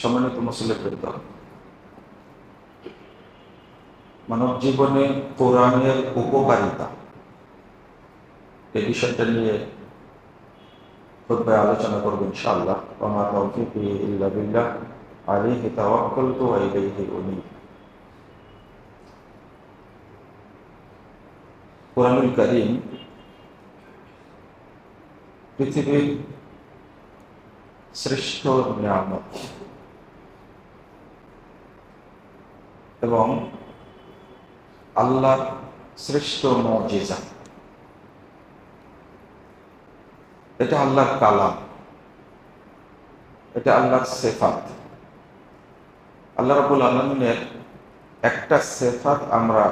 সম্মানিত মুসলিম, মানব জীবনে কোরআনের উপকারিতা এই বিষয়টা নিয়ে খুতবায় আলোচনা করব ইনশাআল্লাহ। ওয়া মা তাওফীকি ইল্লা বিল্লাহ, আলাইহি তাওয়াক্কালতু ওয়া ইলাইহি উনীব। কোরআনুল কারীম পৃথিবীর শ্রেষ্ঠ নিয়ামত এবং আল্লাহর শ্রেষ্ঠ মুজিজা। এটা আল্লাহর কালাম, এটা আল্লাহর সিফাত। আল্লাহ রাব্বুল আলামিনের একটা সিফাত আমরা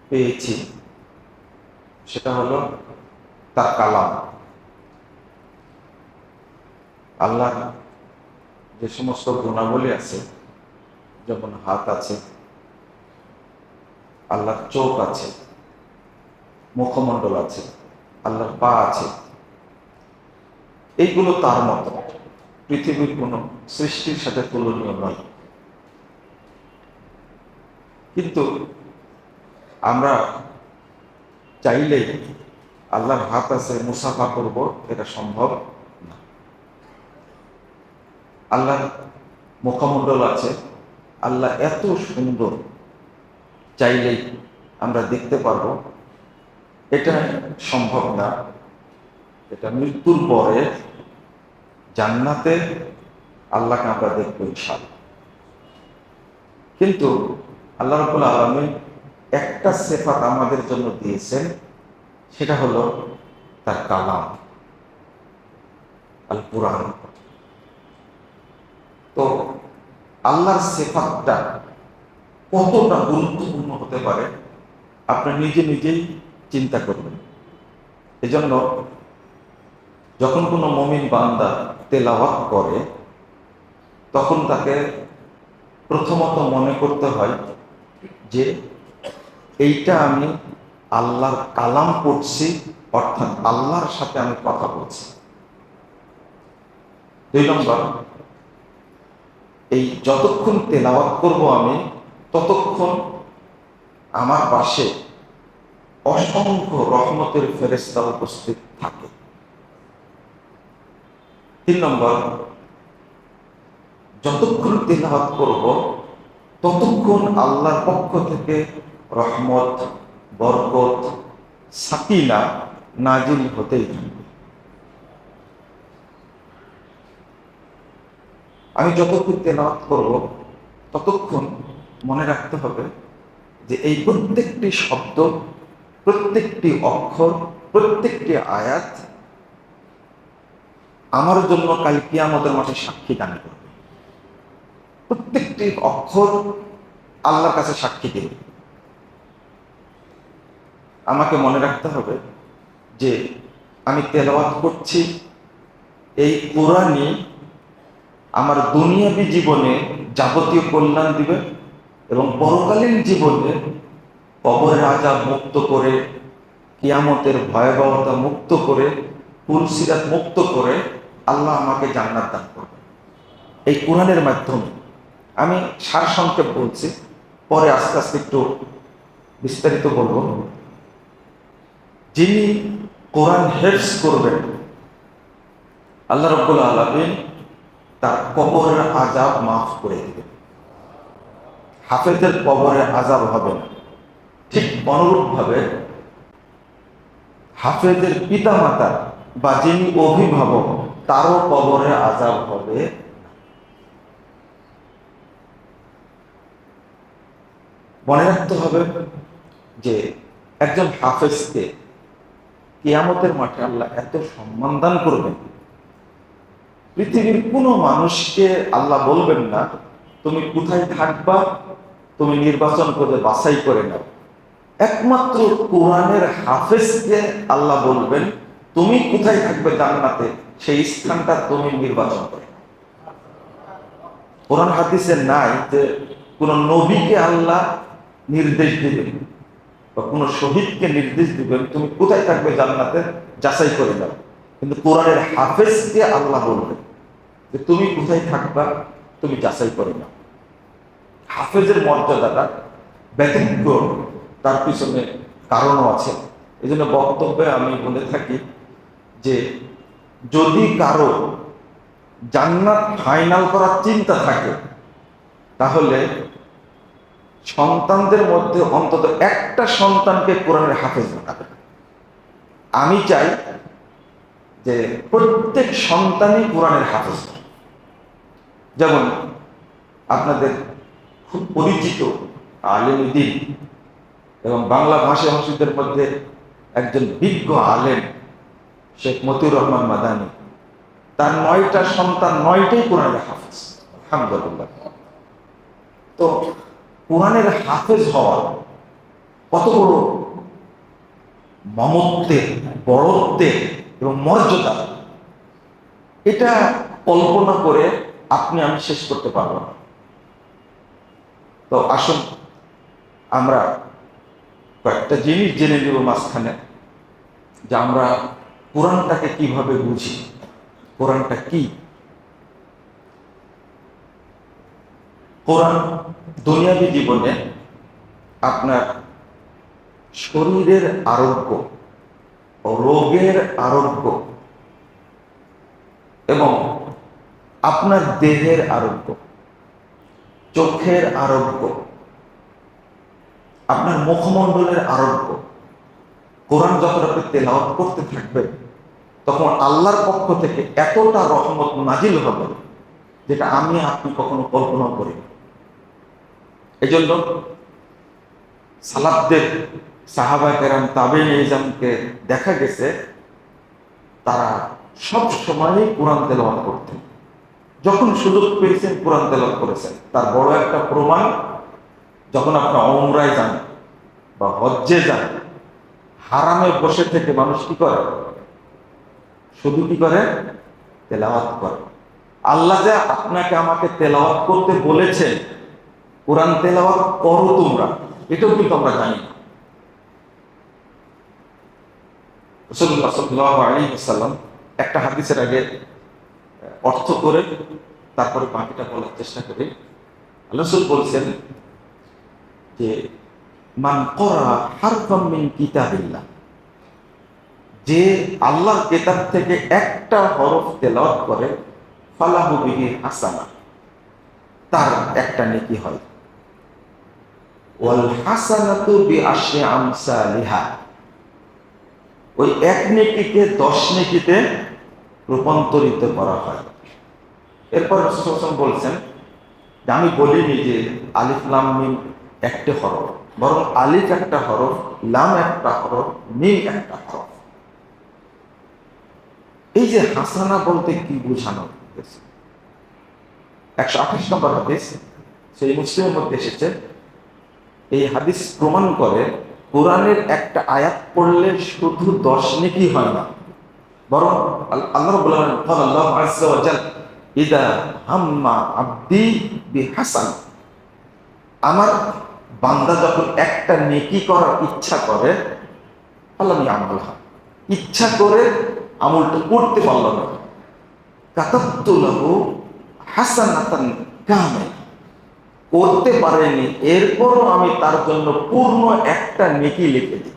পেয়েছি, সেটা হলো তার কালাম। আল্লাহ যে সমস্ত গুণাবলী আছে, যেমন হাত আছে, আল্লাহর চোখ আছে, মুখমণ্ডল আছে, আল্লাহর পা আছে, এইগুলো তার মতো পৃথিবীর কোনো সৃষ্টির সাথে তুলনীয় নয়। কিন্তু আমরা চাইলেই আল্লাহর হাত আছে মুসাফা করব, এটা সম্ভব না। আল্লাহর মুখমণ্ডল আছে, আল্লাহ এত সুন্দর, চাইলেই আমরা দেখতে পারবো, এটা সম্ভব না। এটা মৃত্যুর পরে জান্নাতে আল্লাহকে আমরা দেখবো ইনশাআল্লাহ। কিন্তু আল্লাহ রাব্বুল আলামিন একটা সিফাত আমাদের জন্য দিয়েছেন, সেটা হলো তার কালাম, আল কুরআন। তো আল্লাহর সিফাতটা কতটা গুরুত্বপূর্ণ হতে পারে আপনি নিজে নিজেই চিন্তা করবেন। এজন্য যখন কোনো মুমিন বান্দা তেলাওয়াত করে, তখন তাকে প্রথমত মনে করতে হয় যে এইটা আমি আল্লাহর কালাম পড়ছি, অর্থাৎ আল্লাহর সাথে আমি কথা বলছি। 2 নম্বর, এই যতক্ষণ তেলাওয়াত করব আমি, ততক্ষণ আমার পাশে অসংখ্য রহমতের ফেরেশতা উপস্থিত থাকে। 3 নম্বর, যতক্ষণ তেলাওয়াত করব ততক্ষণ আল্লাহর পক্ষ থেকে রহমত, বরকত, সাকিনা নাজিল হতেই থাকবে। আমি যতক্ষণ তেলাওয়াত করব ততক্ষণ মনে রাখতে হবে যে এই প্রত্যেকটি শব্দ, প্রত্যেকটি অক্ষর, প্রত্যেকটি আয়াত আমার জন্য কাল কিয়ামতের মাঠে সাক্ষী দান করবে। প্রত্যেকটি অক্ষর আল্লাহর কাছে সাক্ষী দেবে। আমাকে মনে রাখতে হবে যে আমি তেলাওয়াত করছি, এই কোরআনই আমার দুনিয়াবী জীবনে যাবতীয় কল্যাণ দিবে এবং পরকালীন জীবনে কবরের আযাব মুক্ত করে, কিয়ামতের ভয়াবহতা মুক্ত করে, পুলসিরাত মুক্ত করে আল্লাহ আমাকে জান্নাত দান করবে এই কোরআনের মাধ্যমে। আমি সারসংক্ষেপ বলছি, পরে আস্তে আস্তে একটু বিস্তারিত বলবো। যিনি কোরআন হেফজ করবেন, আল্লাহ রাব্বুল আলামিন তার কবরের আযাব মাফ করে দিবেন। হাফেজের কবরে আযাব হবে না। ঠিক অনুরূপভাবে হাফেজের পিতামাতা বা যিনি অভিভাবক, তারও কবরে আযাব হবে। মনে রাখতে হবে যে একজন হাফেজকে কিয়ামতের মাঠে আল্লাহ এত সম্মান দান করবেন, পৃথিবীর কোনো মানুষকে আল্লাহ বলবেন না তুমি কোথায় থাকবা, তুমি নির্বাচন করে বাছাই করে নাও। একমাত্র কোরআনের হাফেজকে আল্লাহ বলবেন তুমি কোথায় থাকবে জান্নাতে, সেই স্থানটা তুমি নির্বাচন করে। কোরআন হাদিসে নাই যে কোন নবীকে আল্লাহ নির্দেশ দিবেন বা কোন শহীদকে নির্দেশ দিবেন তুমি কোথায় থাকবে জান্নাতে, যাচাই করে নাও। কিন্তু কোরআনের হাফেজকে আল্লাহ বলবেন যে তুমি কোথায় থাকবা, তুমি যাচাই করে নাও। হাফেজের মর্যাদাটা ব্যতিক্রম, তার পিছনে কারণও আছে। এই জন্য বক্তব্যে আমি বলে থাকি যে যদি কারো জান্নাত ফাইনাল করার চিন্তা থাকে, তাহলে সন্তানদের মধ্যে অন্তত একটা সন্তানকে কোরআনের হাফেজ বানাবে। আমি চাই যে প্রত্যেক সন্তানই কোরআনের হাফেজ। যেমন আপনাদের খুব পরিচিত আলেম দ্বীন এবং বাংলা ভাষাভাষীদের মধ্যে একজন বিজ্ঞ আলেম শেখ মতিউর রহমান মাদানী, তার 9টা সন্তান, 9টাই কোরআনের হাফেজ, আলহামদুলিল্লাহ। তো কোরআনের হাফেজ হওয়া কত বড় মমত্বের, বড়ত্বের এবং মর্যাদা, এটা কল্পনা করে আপনি আমি শেষ করতে পারব না। তো আসুন আমরা কয়েকটা জিনিস জেনে নেব মাঝখানে, যে আমরা কোরআনটাকে কিভাবে বুঝি, কোরআনটা কি। কোরআন দুনিয়াবী জীবনে আপনার শরীরের আরোগ্য, রোগের আরোগ্য এবং আপনার দেহের আরোগ্য, চোখের আরোগ্য, আপনার মুখমণ্ডলের আরোগ্য, কোরআন যখন আপনি তেলাওয়াত করতে থাকবেন তখন আল্লাহর পক্ষ থেকে এতটা রহমত নাজিল হবে যেটা আমি আপনি কখনো কল্পনা করি। এই জন্য সালাফদের, সাহাবায়ে কেরাম, তাবেঈন ইজমকে দেখা গেছে তারা সব সময় কোরআন তেলাওয়াত করতেন। যখন সুযোগ পেয়েছেন কোরআন তেলাওয়াত করেছেন। তার বড় একটা প্রমাণ, যখন আপনি উমরায় যান বা হজ্জে যান, হারামে বসে থেকে মানুষ কি করে? শুধু কি করে? তেলাওয়াত করে। আল্লাহ যে আপনাকে আমাকে তেলাওয়াত করতে বলেছেন, কোরআন তেলাওয়াত করো তোমরা, এটাও কিন্তু আমরা জানি না। রাসূলুল্লাহ সাল্লাল্লাহু আলাইহি ওয়াসাল্লাম একটা হাদিসের আগে অর্থ করে তারপরে বাকিটা বলার চেষ্টা করি। আল্লাহ রাসূল বলছেন যে মান ক্বারা হারফাম মিন কিতাবিল্লাহ, যে আল্লাহর কিতাব থেকে একটা হরফ তেলাওয়াত করে, ফালাহু বিহি হাসানা, তার একটা নেকি হয়। ওয়াল হাসানাতু বিআশরি আমসালিহা, ওই এক নেকিকে 10 নেকিতে রূপান্তরিত করা হয়। এরপর রাসূল বলছেন যে আমি বলিনি যে আলিফ লাম মিম একটা হরফ, বরং আলিফ একটা হরফ, লাম একটা হরফ, মিম একটা হরফ। এই যে হাসানা বলতে কি বোঝানো হয়েছে? 128 নম্বর হাদিস, সেই মুসলিমের মধ্যে এসেছে। এই হাদিস প্রমাণ করে কোরআনের একটা আয়াত পড়লে শুধু 10 নেকি হয় না, বরং আল্লাহ রাব্বুল আলামিন আল্লাহু আযজা ওয়া জাল্লা ইদা হাম্মা আবদি বিহাসান, আমার বান্দা যখন একটা নেকি করার ইচ্ছা করে, আল্লাহ আমলহা, ইচ্ছা করে আমলটা করতে পারল না, কাতাবতু লাহু হাসানাতান কামিলা, করতে পারেনি, এরপরও আমি তার জন্য পূর্ণ একটা নেকি লিখে দিই।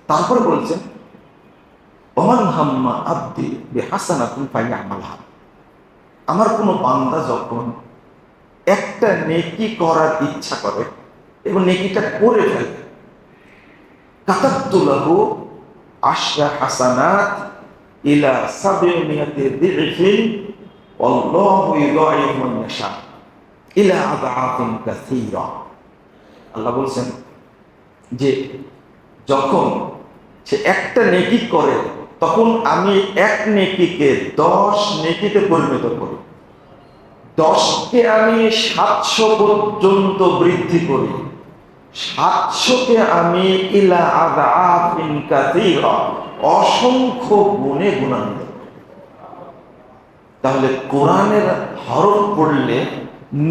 তারপরে বলছেন ওমান হাম্মা আবদি বিহাসানাতিন ফায়ামালহা, আমার কোনো বান্দা যখন একটা নেকি করার ইচ্ছা করে এবং নেকিটা করে ফেলে, কাতাবতু লাহু আশরা হাসানাত ইলা 700 দি'ফিন আল্লাহু ইউদাইফু মান ইয়াশা ইলা আদআফিন কাসীরা। আল্লাহ বলছেন যে যখন সে একটা নেকি করে, তখন আমি এক নেকিকে 10 নেকিতে পরিণত করি, 10কে আমি 700 পর্যন্ত বৃদ্ধি করি, 700কে আমি ইলা আদআফিন কাসীরা, অসংখ্য গুণে গুণান্বিত। তাহলে কোরআনের হরফ পড়লে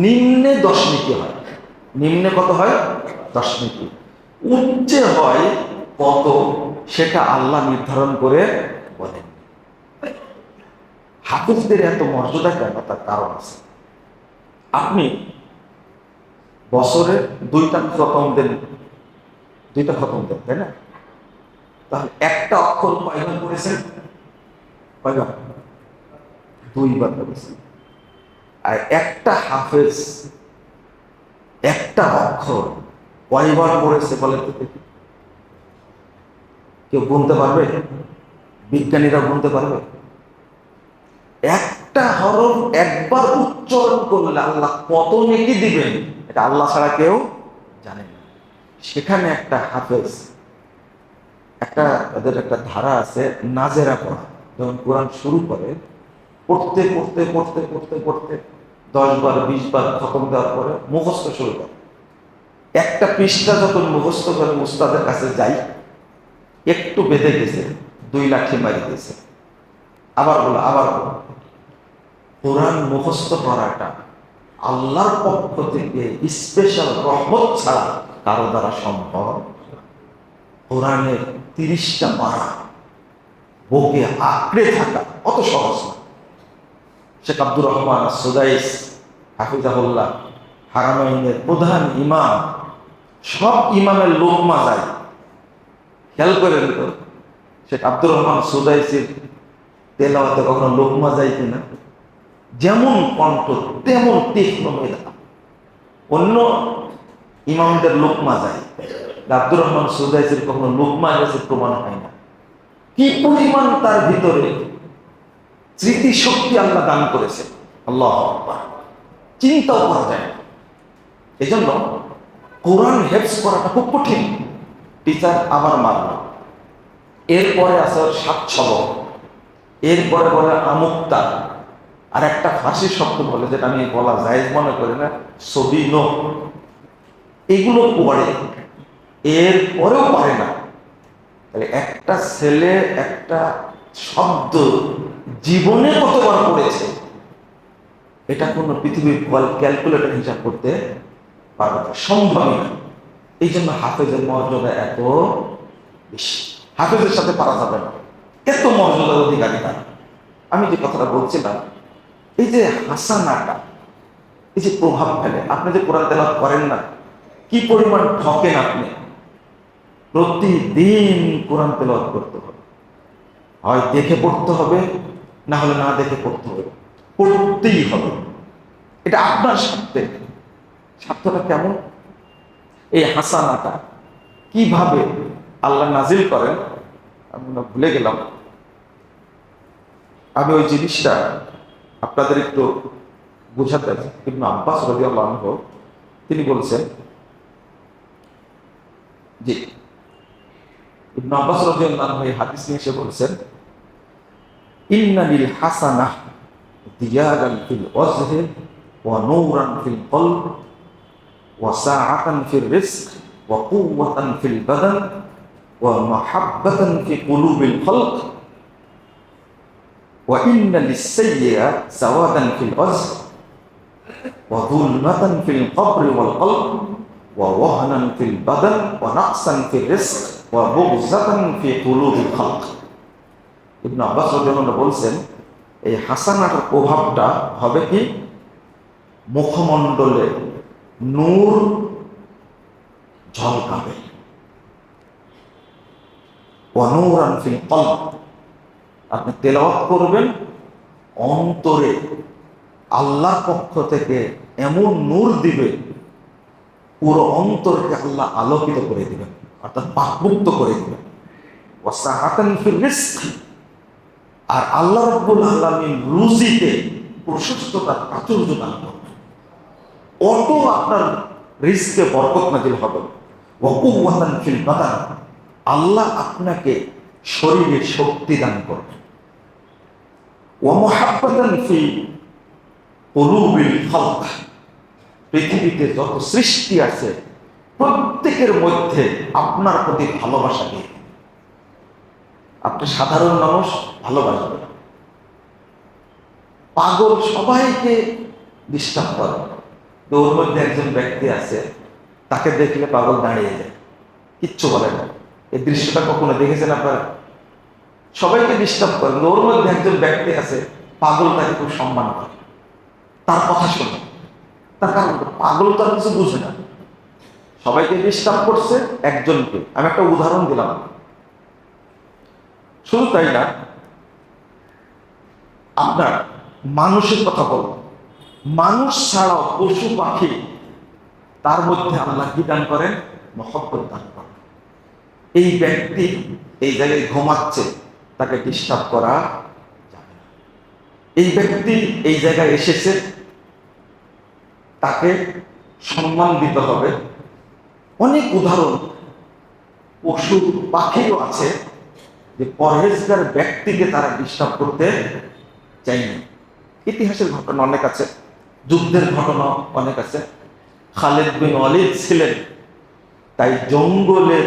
নিম্নে 10 নেকি হয়। নিম্নে কত হয়? 10 নেকি। উচ্চে হয় কত, সেটা আল্লাহ নির্ধারণ করে বলেন। হাফিজদের এত মর্যাদা কেন, তার কারণ আছে। আপনি বছরে দুইটা খতম দেন, তাই না? তাহলে একটা অক্ষর কয়বার পড়েছেন? কয়বার? দুইবার পড়েছেন। আর একটা হাফেজ একটা অক্ষর কয়বার পড়েছে বলে তো দেখি? কেউ গুনতে পারবে? বিজ্ঞানীরা গুনতে পারবে? একটা হরফ একবার উচ্চারণ করলে আল্লাহ কত নেকি দিবেন, এটা আল্লাহ ছাড়া কেউ জানে না। সেখানে একটা হাফেজ, তাদের একটা ধারা আছে নাজেরা পড়া। যখন কোরআন শুরু করে, পড়তে পড়তে পড়তে পড়তে পড়তে 10 বার 20 বার খতম দেওয়ার পরে মুখস্থ শুরু করে। একটা পৃষ্ঠা যখন মুখস্থ করে উস্তাদের কাছে যাই, একটু বেঁধে গেছে, 2 লাঠি মারি দিয়েছে, আবার বলো। কোরআন মুখস্থ করাটা আল্লাহর পক্ষ থেকে স্পেশাল রহমত ছাড়া কারো দ্বারা সম্ভব। কোরআনের 30টা পারা বুকে আঁকড়ে থাকা অত সহজ না। শেখ আব্দুর রহমান সুদাইস হাফিজাহুল্লাহ, হারামাইনের প্রধান ইমাম, সব ইমামের লোকমা যায়। খেয়াল করে নিত শেখ আব্দুর রহমান সুদাইসির তেলাওয়াতে কখনো লোকমা যায় কিনা? যেমন কণ্ঠ তেমন তীক্ষ্ণ মেধা। অন্য ইমামদের লোকমা যায়, আব্দুর রহমান সুদাইসির কখনো লোকমা গেছে প্রমাণ হয় না। কি পরিমাণ তার ভিতরে স্মৃতি শক্তি আল্লাহ দান করেছে, আল্লাহু আকবার, চিন্তাও করা যায় না। এই জন্য কোরআন হেফজ করাটা খুব কঠিন। টিচার আবার মারল, এরপরে আছে 7 ছবক, এরপরে বলে আমুক্তা, আর একটা ফার্সি শব্দ বলে যেটা আমি বলা জায়েজ মনে করি না, সবিন। এগুলো পড়ে, এরপরেও পারে না। তাহলে একটা ছেলে একটা শব্দ জীবনে কতবার পড়েছে, এটা কোনো পৃথিবীর ক্যালকুলেটর হিসাব করতে পারবে না, সম্ভবই না। এই জন্য হাফেজের মর্যাদা এত বেশি। হাফেজের সাথে পারা যাবে না, এত মর্যাদার অধিকারী তারা। আমি যে কথাটা বলছিলাম, এই যে হাসানাটা, এই যে প্রভাব ফেলে। আপনি যে কোরআন তেলাওয়াত করেন না, কি পরিমাণ ঠকেন আপনি। প্রতিদিন কোরআন তেলাওয়াত করতে হবে, হয় দেখে পড়তে হবে, না হলে না দেখে পড়তে হবে, পড়তেই হবে। এটা আপনার স্বার্থে। স্বার্থটা কেমন? এই হাসানাটা কিভাবে আল্লাহ নাজিল করেন আমি ভুলে গেলাম। আমি ওই জিনিসটা আপনাদের একটু বোঝাতে চাই। ইবনে আব্বাস রাদিয়াল্লাহু আনহু তিনি বলছেন যে, ইবনে আব্বাস রাদিয়াল্লাহু আনহু এই হাদিস নিয়ে এসে বলছেন, ইন্না লিল হাসানাহ দিয়ারান ফিল ওয়াজহি ওয়া নূরান ফিল কলব ওয়া সাআতান ফির রিজক ওয়া কুওয়াতান ফিল বাদান ওয়া মাহাব্বাতান ফি কুলুবিল খালক ওয়া ইন্না লিস-সাইয়্যা সাওয়াদান ফিল ওয়াজহ ওয়া যুলমাতান ফিল কবরি ওয়াল কলব ওয়া ওয়াহনান ফিল বাদান ওয়া নাকসান ফির রিজক ওয়া বুগযাতান ফি কুলুবিল খালক। ইবনে আব্বাস রাদিয়াল্লাহু আনহু বলছেন, এই হাসানাটার প্রভাবটা হবে কি, মুখমণ্ডলে নূর ঝলকাবে, ওয়া নূরান ফিল কলব, আপনি তেলাওয়াত করবেন, অন্তরে আল্লাহর পক্ষ থেকে এমন নূর দিবে, পুরো অন্তরকে আল্লাহ আলোকিত করে দিবেন, অর্থাৎ পাকমুক্ত করে দিবেন। ওয়া সাআতান ফির রিজক, আর আল্লাহ রাব্বুল আলামিন রুজিতে প্রশস্ততার প্রাচুর্য দান করবেন, অত আপনার রিজকে বরকত নাজিল হবে। ওয়া কুওয়াতান ফিল বাদান, আল্লাহ আপনাকে শরীরে শক্তি দান করবেন। ওয়া মুহাব্বাতান ফি কুলুবিল খালক, পৃথিবীতে যত সৃষ্টি আছে প্রত্যেকের মধ্যে আপনার প্রতি ভালোবাসা নিয়ে, আপনি সাধারণ মানুষ ভালোবাসবেন, পাগল সবাইকে ডিস্টার্ব করে। ওর মধ্যে একজন ব্যক্তি আছে, তাকে দেখলে পাগল দাঁড়িয়ে যায়, কিচ্ছু বলে না। এই দৃশ্যটা কখনো দেখেছেন আপনারা? সবাইকে ডিস্টার্ব করেন। ওর মধ্যে একজন ব্যক্তি আছে, পাগল তাকে খুব সম্মান করে, তার কথা শোনে। তার কারণ পাগল তো আর কিছু বুঝে না, সবাইকে ডিস্টার্ব করছে, একজনকে। আমি একটা উদাহরণ দিলাম। শুধু তাই না, আপনার মানুষের কথা বলব, মানুষ ছাড়াও পশু পাখি, তার মধ্যে আল্লাহ কি দান করেন? মহব্বত দান করেন। এই ব্যক্তি এই জায়গায় ঘুমাচ্ছে, তাকে ডিস্টার্ব করা যাবে না। এই ব্যক্তি এই জায়গায় এসেছে, তাকে সম্মান দিতে হবে। অনেক উদাহরণ পশু পাখিও আছে যে পরহেজগার ব্যক্তিকে তারা ডিস্টার্ব করতে চায়নি। ইতিহাসের ঘটনা অনেক আছে, যুদ্ধের ঘটনা অনেক আছে। খালিদ বিন ওয়ালিদ ছিলেন, তাই জঙ্গলের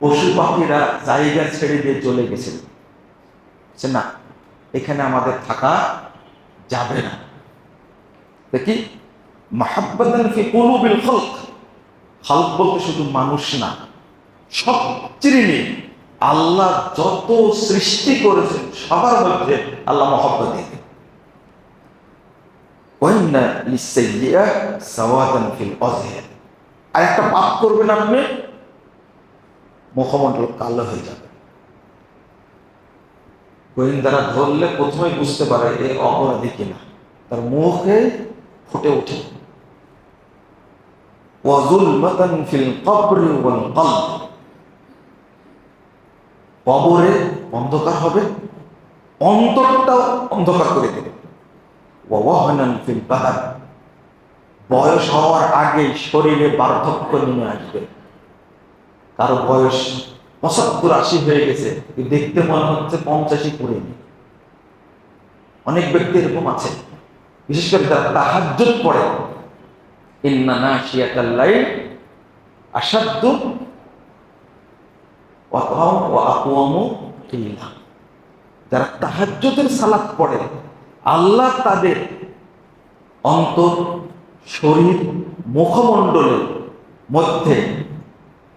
পশু পাখিরা জায়গা ছেড়ে দিয়ে চলে গেছিলেন, না এখানে আমাদের থাকা যাবে না। দেখি মাহাব্বাতান ফি কুলুবিল খালক, খালক বলতে শুধু মানুষ না, সব চিনি। আল্লাহ যত সৃষ্টি করেছেন সবার মধ্যে আল্লাহ মহব্বত দিয়েছেন। ওয়াইন্না লিসাইয়্যা সাওয়াদান ফিল ওয়াজহি, আর একটা পাপ করবেন আপনি, মুখমণ্ডল কালো হয়ে যাবে। গোয়েন্দারা ধরলে প্রথমে বুঝতে পারে এ অপরাধী কিনা, তার মুখে ফুটে ওঠে। ওয়াজুলমাতান ফিল কবরি ওয়াল কলব, কবরে অন্ধকার হবে, অন্তরটাও অন্ধকার করে দেবে। ওয়াওয়াহনান ফিল বাদান, বয়স হওয়ার আগে শরীরে বার্ধক্য নেমে আসবে। কারো বয়স ৭৫-৮০ হয়ে গেছে, দেখতে মনে হচ্ছে ৮৫ করেনি। অনেক ব্যক্তি এরকম আছে, বিশেষ করে যারা তাহাজ্জুদ পড়ে। ইন্না নাশিয়াতাল লাইল আশাদ্দু ওয়াকাউ ওয়া আকওয়ামু কিলা, যারা তাহাজ্জুদের সালাত পড়ে, আল্লাহ তাদের অন্তর, শরীর, মুখমণ্ডলের মধ্যে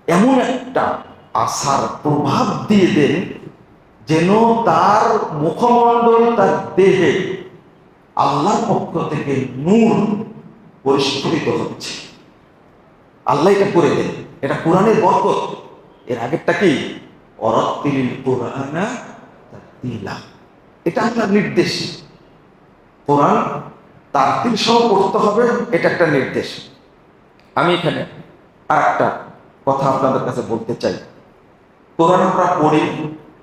এমন একটা আসার প্রভাব দিয়ে দেন যেন তার মুখমণ্ডল, তার দেহে আল্লাহর পক্ষ থেকে নূর পরিস্ফুটিত হচ্ছে। আল্লাহ এটা করে দেন, এটা কোরআনের বরকত। এর আগেরটা কি? ওয়ারাত্তিলিল কুরআনা তারতিলা, এটা আল্লাহর নির্দেশ। কোরআন তারতিল সহ পড়তে হবে, এটা একটা নির্দেশ। আমি এখানে আর একটা কথা আপনাদের কাছে বলতে চাই। কোরআন আমরা পড়ি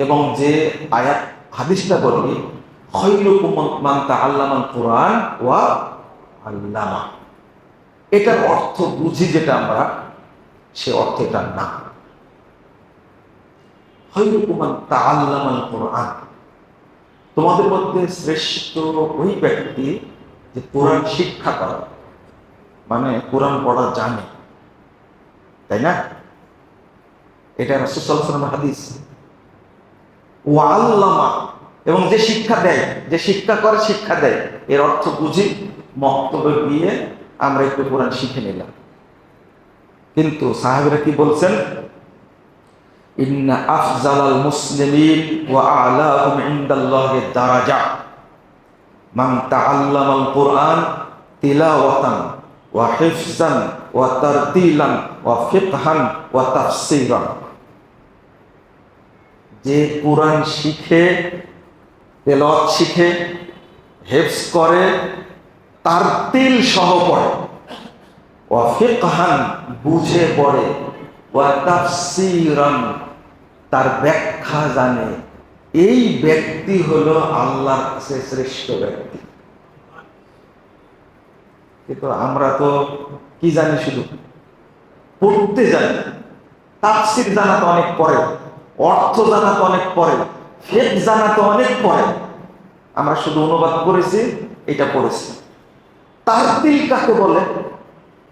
এবং যে আয়াত হাদিসটা বলি, খায়রুকুম মান তাআল্লামাল কুরআন ওয়া আল্লামা, এটার অর্থ বুঝি যেটা আমরা, সে অর্থ এটা না। খায়রুকুম মান তাআল্লামাল কুরআন, তোমাদের মধ্যে শ্রেষ্ঠ ওই ব্যক্তি যে কোরআন শিক্ষা করে, মানে কোরআন পড়া জানে, তাই না? এটা রাসূল সাল্লাল্লাহু আলাইহি ওয়াসাল্লামের হাদিস। ওয়া আল্লামা, এবং যে শিক্ষা দেয়, যে শিক্ষা করে, শিক্ষা দেয়, এর অর্থ বুঝি মক্তবে গিয়ে আমরা একটু কোরআন শিখে নিলাম। কিন্তু সাহাবীরা কি বলছেন? ইন্না আফজালাল মুসলিমিন ওয়া আ'লাহুম ইনদাল্লাহি দারাজা মান তাআল্লামাল কুরআন তিলাওয়াতান ওয়া হিফজান ওয়া তারতিলান ওয়া ফিকহান ওয়া তাফসীরান, যে কোরআন শিখে, তেলাওয়াত শিখে, হিফজ করে, তারতিল সহ পড়ে, ওয়া ফিকহান বুঝে পড়ে, ওয়া তাফসীরান তার ব্যাখ্যা জানে, এই ব্যক্তি হলো আল্লাহর কাছে শ্রেষ্ঠ ব্যক্তি। কিন্তু আমরা তো কি জানি? শুধু পড়তে জানি, তাফসীর জানা তো অনেক পরে, অর্থ জানা তো অনেক পরে, ফিকহ জানা তো অনেক পরে। আমরা শুধু অনুবাদ করেছি, এটা পড়েছি। তারতিল কাকে বলে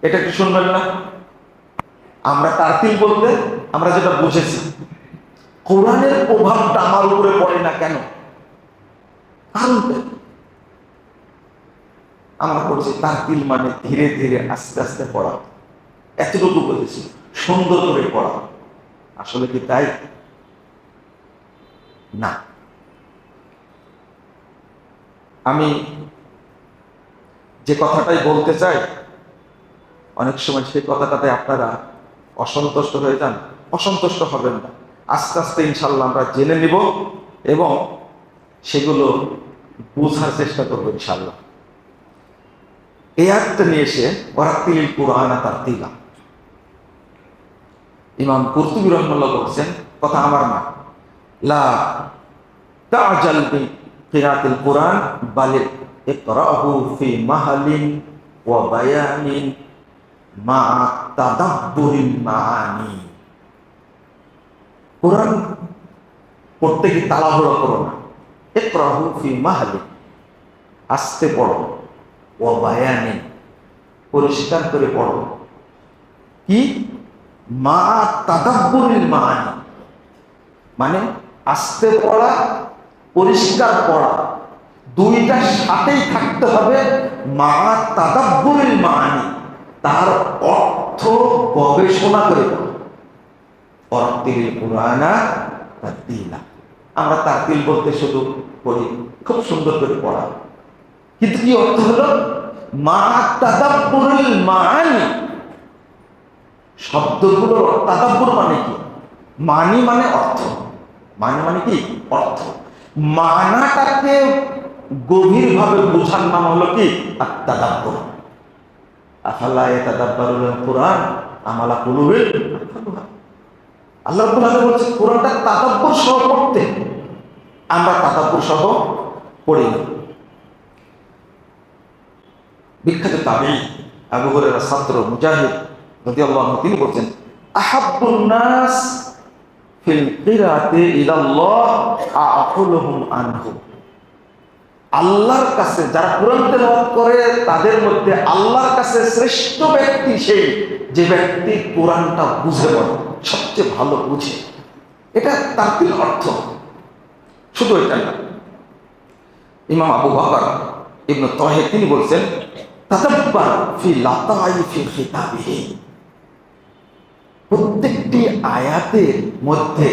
এটা একটু শুনবেন না? আমরা তারতিল বলতে আমরা যেটা বুঝেছি, কোরআনের প্রভাবটা আমার উপরে পড়ে না কেন? কারণটা আমরা বলছি তারতিল মানে ধীরে ধীরে আস্তে আস্তে পড়া, এতটুকু বলেছি, সুন্দর করে পড়া। আসলে কি তাই? না। আমি যে কথাটাই বলতে চাই, অনেক সময় সেই কথাটাতে আপনারা অসন্তুষ্ট হয়ে যান। অসন্তুষ্ট হবেন না, আস্তে আস্তে ইনশাল্লাহ আমরা জেনে নিব এবং সেগুলো বোঝার চেষ্টা করবো ইনশাল্লাহ। এই আয়াতটা নিয়ে এসে ওয়ারাত্তিলিল কুরআনা তারতিলা, ইমাম কুরতুবী রাহিমাহুল্লাহ বলছেন, কথা আমার না, লা তা'জাল বি কিরাআতিল কুরআন বাল ইকরাহু ফি মাহালিন ওয়া বায়ানিন মা তাদাব্বুরিল মাআনি। কুরআন পড়তে কি তাড়াহুড়ো করো না, ইকরাহু ফি মাহালিন, আস্তে পড়ো, ওয়া বায়ানিন, পরিষ্কার করে পড়ো, কি মা তাদাব্বুরিল মাআনি, মানে আস্তে পড়া, পরিষ্কার পড়া, দুইটার সাথেই থাকতে হবে। মা তাদাব্বুরিল মাআনি, তার অর্থ গবেষণা করে পড়ো। ওয়ারাত্তিলিল কুরআনা তারতিলা, আমরা তারতিল বলতে শুধু পড়ি, খুব সুন্দর করে পড়া, কিন্তু কি অর্থ হলো মা তাদাব্বুরিল মাআনি। শব্দগুলোর তাদাব্বুর মানে কি? মানি মানে অর্থ, মানে মানে কি অর্থ, মানাটাকে গভীরভাবে বোঝার নাম হলো কি আত-তাদাব্বুর। আফালা ইয়াতাদাব্বারুল কুরআন আম আলা কুলুবিন আকফালুহা। আল্লাহ রাব্বুল আলামিন বলেছেন কুরআনটা তাদাব্বুর সহ পড়তে, আমরা তাদাব্বুর সহ পড়ি না। বিখ্যাত তাবেঈ আবু হুরায়রার ছাত্র মুজাহিদ রাদিয়াল্লাহু আনহু তিনি বলছেন, আহাব্বুন নাস ফিল কিরাআতি ইলাল্লাহ আ'কুলুহুম আনহু। আল্লাহর কাছে যারা কুরআন তেলাওয়াত করে তাদের মধ্যে আল্লাহর কাছে শ্রেষ্ঠ ব্যক্তি সেই যে ব্যক্তি কোরআনটা বুঝে বলে, সবচেয়ে ভালো বুঝে। এটা তারতিল অর্থ। শুধু এটা না, ইমাম আবু বকর ইবনে তাহের তিনি বলছেন, তাদাব্বার ফি লাতাইফি খিতাবিহি, প্রত্যেকটি আয়াতের মধ্যে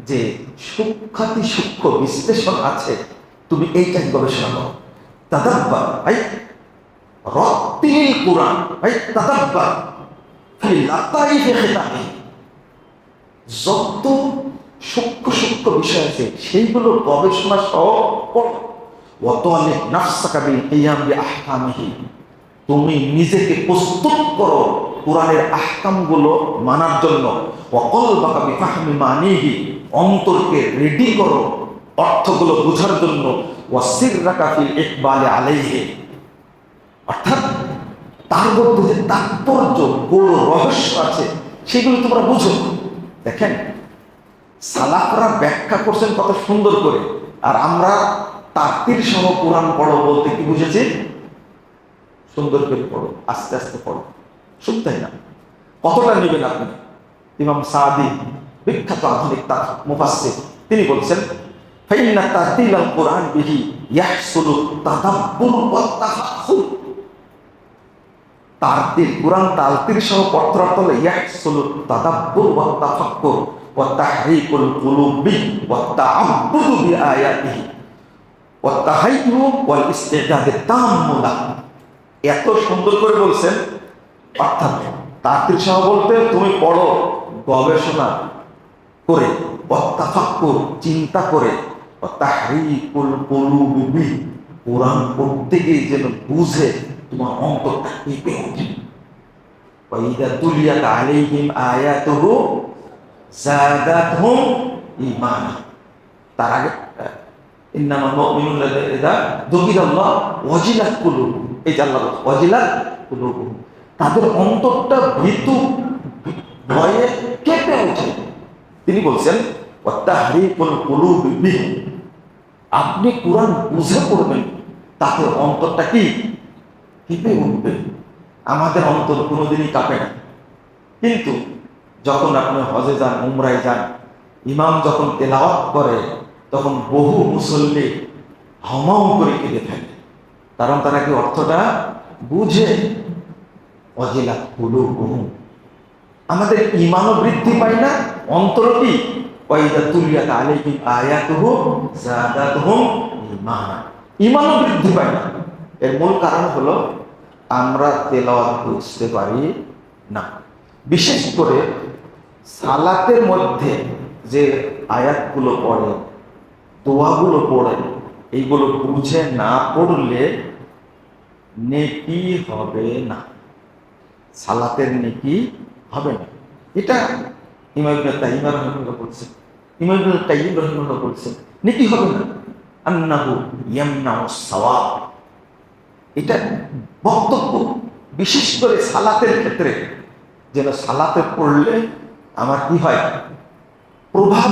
যে সূক্ষ্মাতি সূক্ষ্ম বিশ্লেষণ আছে তুমি এইটা গবেষণা করো। তাদাব্বার আই রাত্তিলিল কুরআন আই তাদাব্বার ফি লাতাইফি খিতাবিহি, যত সূক্ষ্ম সূক্ষ্ম বিষয় আছে সেইগুলো গবেষণা সহ পড়ো। ওয়াতালিক নাফসাকা বিল কিয়াম বিআহকামিহি, তুমি নিজেকে প্রস্তুত করো কোরআনের আহকামগুলো মানার জন্য। ওয়াকলবাকা বিফাহমি মানিহি, অন্তরকে রেডি করো অর্থগুলো বোঝার জন্য। ওয়াসিররাকা ফিল ইকবালি আলাইহি, অর্থাৎ তার মধ্যে যে তাৎপর্য বড় রহস্য আছে সেগুলো তোমরা বুঝো। দেখেন সালাফরা ব্যাখ্যা করছেন কত সুন্দর করে, আর আমরা তারতিল সহ কোরআন পড়ো বলতে কি বুঝেছি? সুন্দর করে পড়ো, আস্তে আস্তে পড়ো, শুনতেই না। কতটা নেবেন আপনি? ইমাম সাদি বিখ্যাত আধুনিক মুফাসসির তিনি বলছেন, ফাইন্না তারতিলাল কুরআন বিহি ইয়াহসুলু তাদাব্বুর ওয়া তাফাক্কুর। তারতিল কোরআন তারতিল সহ পড়তে হলে ইয়াহসুলু তাদাব্বুর ওয়া তাফাক্কুর ওয়া তাহরিকুল কুলুবি ওয়া তাআব্বুদু বিআয়াতিহি ওয়া তাহাইয়ু ওয়াল ইস্তিদাদে তাম্মুলা। এত সুন্দর করে বলছেন, অর্থাৎ তারতিল সহ বলতে তুমি পড়ো গবেষণা করে, ওয়া তাফাক্কুর চিন্তা করে, ওয়া তাহরিকুল কুলুবি কোরআন পড়তে গিয়ে যেন বুঝে তোমার অন্তরটা কেঁপে ওঠে। ওয়া ইযা তুলিয়াত আলাইহিম আয়াতুহু যাদাতহুম ঈমানা। তার আগে ইন্নামাল মুমিনুনা ইযা যুকিরাল্লাহ ওয়াজিলাত কুলুবুহুম, এই যে আল্লাহ ওয়াজিলাত কুলুবুহুম, তাদের অন্তরটা ভীতু ভয়ে কেঁপে ওঠে। তিনি বলছেন ওয়া তাহরিকুল কুলুবি বিহি, আপনি কোরআন বুঝে পড়বেন তাতে অন্তরটা কি কেঁপে উঠবে। আমাদের অন্তর কোনোদিনই কাঁপে না, কিন্তু যখন আপনি হজে যান, উমরায় যান, ইমাম যখন তেলাওয়াত করে তখন বহু মুসল্লি হামাও করে কেঁদে থাকে, কারণ তারা কি অর্থটা বুঝে। ওয়াজিলাত কুলুবুহুম, আমাদের ঈমানও বৃদ্ধি পায় না, অন্তর কি ওয়া ইযা তুলিয়াত আলাইহিম আয়াতুহু যাদাতহুম ঈমানা, ইমানও বৃদ্ধি পায় না। এর মূল কারণ হলো আমরা তেলাওয়াত বুঝতে পারি না। বিশেষ করে সালাতের মধ্যে যে আয়াতগুলো পড়ে, দোয়াগুলো পড়ে, এইগুলো বুঝে না পড়লে নেকি হবে না, সালাতের নেকি হবে না। এটা ইমাম ইবনে তাইমিয়া রাহিমাহুল্লাহ বলছেন, ইমাম ইবনে কাইয়্যিম রাহিমাহুল্লাহ বলছেন নেকি হবে না, আন্নাহু ইয়ামনাউ সাওয়াব। এটা বক্তব্য বিশেষ করে সালাতের ক্ষেত্রে, যেন সালাতে পড়লে আমার কি হয়, প্রভাব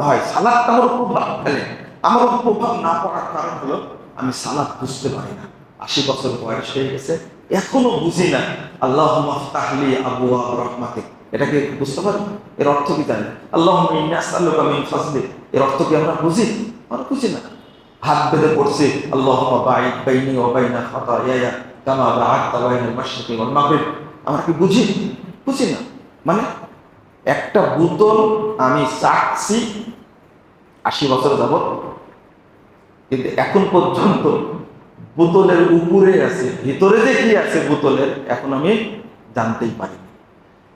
হয়, সালাদটা আমার প্রভাব ফেলে। আমার প্রভাব না পড়ার কারণ হলো আমি সালাদ বুঝতে পারি না, 80 বছর বয়স হয়ে গেছে, এখনো বুঝি না আল্লাহুম্মা ফতাহলি আবওয়াব রাহমাতিক, এটাকে বুঝতে পারি? এর অর্থ কি জানি? আল্লাহুম্মা ইন্নী আসআলুকা মিন ফাজলিক, এর অর্থ কি আমরা বুঝি? আমরা বুঝি না। হাত বেঁধে পড়ছি আল্লাহুম্মা বাঈদ বাইনি ওয়া বাইনা খাতায়ায়া কামা বা'আদতা বাইনাল মাশরিকি ওয়াল মাগরিব, আমরা কি বুঝি? বুঝি না। মানে একটা বোতল আমি চাচ্ছি 80 বছর যাবত, কিন্তু এখন পর্যন্ত বোতলের উপরে আছে, ভিতরে যে কি আছে বোতলের এখন আমি জানতেই পারি।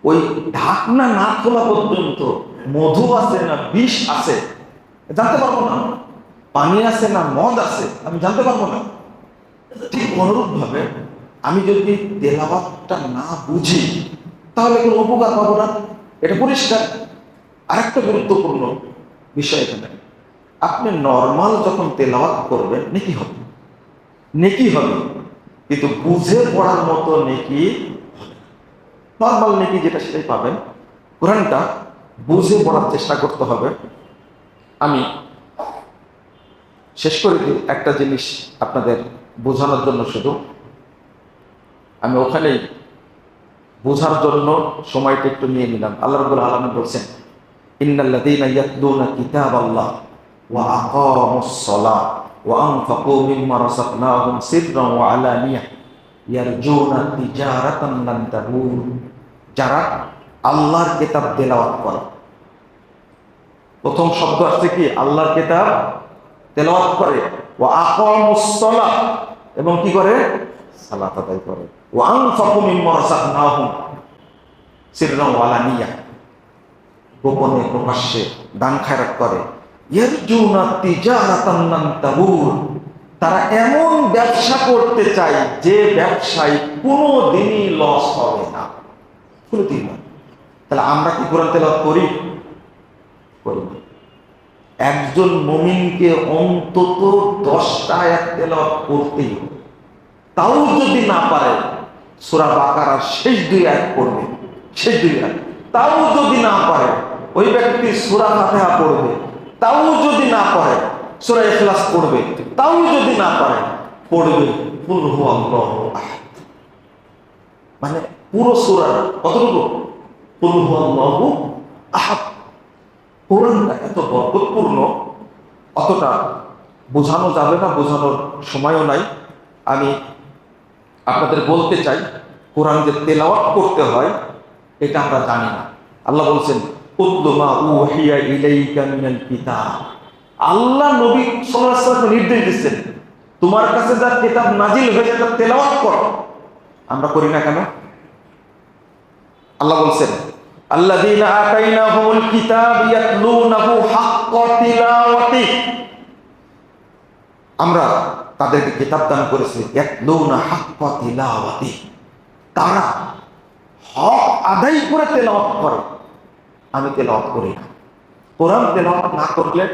ওই ঢাকনা না খোলা পর্যন্ত মধু আছে না বিষ আছে জানতে পারবো না, পানি আছে না মদ আছে আমি জানতে পারবো না। ঠিক অনুরূপ ভাবে আমি যদি তেলাওয়াতটা না বুঝি তাহলে কোনো উপকার পাবো না, এটা পরিষ্কার। আরেকটা গুরুত্বপূর্ণ বিষয় এখানে, আপনি নর্মাল যখন তেলাওয়াত করবেন নেকি হবে, নেকি হবে, কিন্তু বুঝে পড়ার মতো নেকি হবে না। নর্মাল নেকি যেটা সেটাই পাবেন, কোরআনটা বুঝে পড়ার চেষ্টা করতে হবে। আমি শেষ করে দিই একটা জিনিস আপনাদের বোঝানোর জন্য, শুধু আমি ওখানেই বোঝার জন্য সময়টা একটু নিয়ে নিলাম। আল্লাহ রাব্বুল আলামিন বলছেন, ইন্নাল্লাযীনা ইয়াতলুনা কিতাবাল্লাহ ওয়া আকামুস সালাহ ওয়া আনফাকু মিম্মা রাযাকনাহুম সিররান ওয়া আলানিয়াহ ইয়ারজুনা তিজারাতান লান তাবুর। যারা আল্লাহর কিতাব তেলাওয়াত করে, প্রথম শব্দ আসছে কি, আল্লাহর কিতাব তেলাওয়াত করে, ওয়া আকামুস সালাহ, এবং কি করে, সালাত আদায় করে, ওয়া আনফাকু মিম্মা রাযাকনাহুম সিররান ওয়া আলানিয়াহ, গোপনে প্রকাশ্যে দান খায়রাত করে, ইয়ারজুনা তিজারাতান লান তাবুর, তারা এমন ব্যবসা করতে চায় যে ব্যবসায় কোনো দিনই লস হবে না, কোনোদিন না। তাহলে আমরা কি কোরআন তেলাওয়াত করি? করি না। একজন মুমিনকে অন্তত 10টা আয়াত তেলাওয়াত করতেই হবে, তাও যদি না পারে সূরা বাকারার শেষ 2 আয়াত পড়বে, শেষ 2 আয়াত। তাও যদি না পারে ওই ব্যক্তি সূরা ফাতিহা পড়বে, তাও যদি না পারে সূরা ইখলাস পড়বে, তাও যদি না পারে পড়বে কুল হুয়াল্লাহু আহাদ। মানে পুরো সূরা কতটুকু? কুল হুয়াল্লাহু আহাদ। কোরআনটা এত বরকতপূর্ণ, অতটা বোঝানো যাবে না, বোঝানোর সময়ও নাই। আমি আপনাদের বলতে চাই, কোরআন যে তেলাওয়াত করতে হয় এটা আমরা জানি না। আল্লাহ বলছেন, উতলু মা উহিয়া ইলাইকা মিনাল কিতাব। আল্লাহ নবী সাল্লাল্লাহু আলাইহি ওয়াসাল্লামকে নির্দেশ দিচ্ছেন, তোমার কাছে যা কিতাব নাজিল হয়েছে তা তেলাওয়াত করো। আমরা করি না কেন? আল্লাহ বলছেন, আল্লাযীনা আতাইনাহুমুল কিতাব ইয়াতলুনাহু হাক্কা তিলাওয়াতি, আমরা তাদেরকে কিতাব দান করেছি, ইয়াতলুনা হাক্কা তিলাওয়াতি, তারা হক আদায় করে তেলাওয়াত করে। আমি তেলাওয়াত করি না। কোরআন তেলাওয়াত না করলে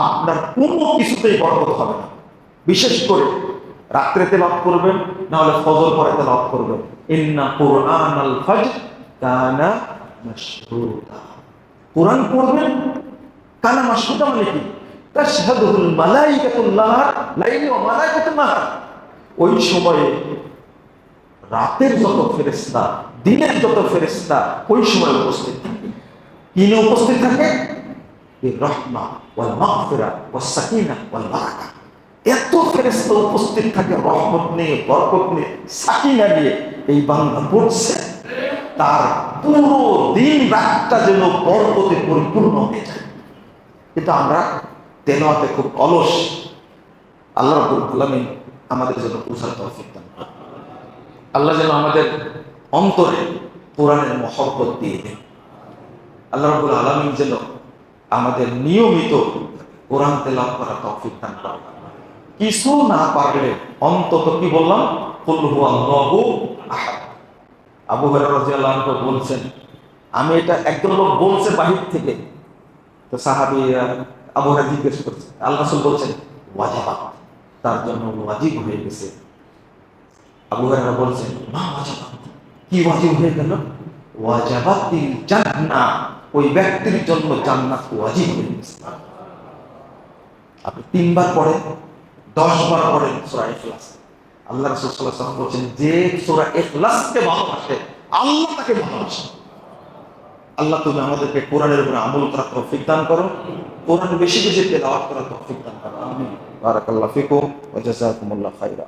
আপনার কোনো কিছুতেই বরকত হবে না। বিশেষ করে রাত্রে তেলাওয়াত করবেন, না হলে ফজর পরে তেলাওয়াত করবেন। ইন্না কুরআনাল ফাজর কানা মাশহুদা, কোরআন পড়বেন কানা মাশহুদা মানে কি? তাশহাদুল মালাইকাতুল্লাহ লাইলি ওয়া মালাইকাতুন নাহার। ওই সময়ে রাতের যত ফেরেশতা, দিনের যত ফেরেশতা ওই সময় উপস্থিত থাকে। কি নিয়ে উপস্থিত থাকে? রাহমা ওয়াল মাগফিরা ওয়াস সাকিনা ওয়াল বারাকা। এত ফেরেশতা উপস্থিত থাকে রহমত নিয়ে, বরকত নিয়ে, সাকিনা নিয়ে। এই বান্দা পড়ছে, তার পুরো দিন রাতটা যেন বরকতে পরিপূর্ণ হয়ে যায়। কিন্তু আমরা তেলাওয়াতে খুব অলস, আল্লাহ রাব্বুল আলামিন আমাদের জন্য বুঝার তৌফিক দান করেন। আল্লাহ যেন আমাদের অন্তরে কোরআনের মহব্বত দিয়ে দেন। আল্লাহ রাব্বুল আলামিন যেন আমাদের নিয়মিত কোরআন তেলাওয়াত করার তৌফিক দান করেন। কিছু না পারলে অন্তত কি বললাম, কুল হুয়াল্লাহু আহাদ। আবু হুরায়রা রাদিয়াল্লাহু আনহু বলছেন, আমি এটা একজন লোক বলছে বাহির থেকে, তো সাহাবী আবু হুরায়রা জিজ্ঞেস করছে, আল্লাহ রাসূল বলছেন ওয়াজিবাত, তার জন্য ওয়াজিব হয়ে গেছে। আবু হুরায়রা বলছেন মা ওয়াজিবাত, কি ওয়াজিব হয়ে গেল? ওয়াজাবাতিল জান্নাহ, ওই ব্যক্তির জন্য জান্নাত ওয়াজিব হয়ে গেছে। আপনি 3 বার পড়েন, 10 বার পড়েন সূরা ইখলাস, আল্লাহ রাসূল সাল্লাল্লাহু আলাইহি ওয়াসাল্লাম বলেন যে সূরা ইখলাসকে ভালোবাসে আল্লাহ তাকে ভালোবাসে। আল্লাহ তুমি আমাদেরকে কোরআনের উপরে আমল করার তৌফিক দান করো, কোরআন বেশি বেশি তেলাওয়াত করার তৌফিক দান করো। আমিন। বারাকাল্লাহু ফিকুম ওয়া জাযাকুমুল্লাহু খাইরা।